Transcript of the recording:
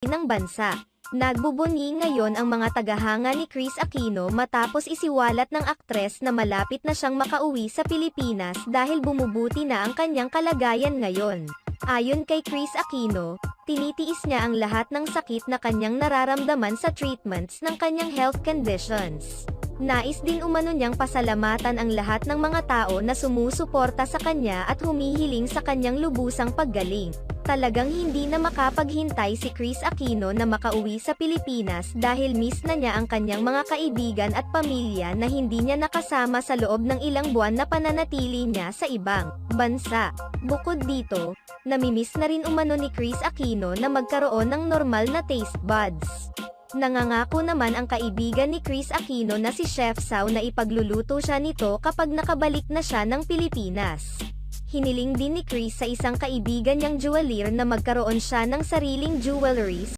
ng bansa. Nagbubuni ngayon ang mga tagahanga ni Kris Aquino matapos isiwalat ng aktres na malapit na siyang makauwi sa Pilipinas dahil bumubuti na ang kanyang kalagayan ngayon. Ayon kay Kris Aquino, tinitiis niya ang lahat ng sakit na kanyang nararamdaman sa treatments ng kanyang health conditions. Nais din umano niyang pasalamatan ang lahat ng mga tao na sumusuporta sa kanya at humihiling sa kanyang lubusang paggaling. Talagang hindi na makapaghintay si Kris Aquino na makauwi sa Pilipinas dahil miss na niya ang kanyang mga kaibigan at pamilya na hindi niya nakasama sa loob ng ilang buwan na pananatili niya sa ibang bansa. Bukod dito, namimiss na rin umano ni Kris Aquino na magkaroon ng normal na taste buds. Nangangako naman ang kaibigan ni Kris Aquino na si Chef Sao na ipagluluto siya nito kapag nakabalik na siya ng Pilipinas. Hiniling din ni Kris sa isang kaibigan niyang jeweler na magkaroon siya ng sariling jewelry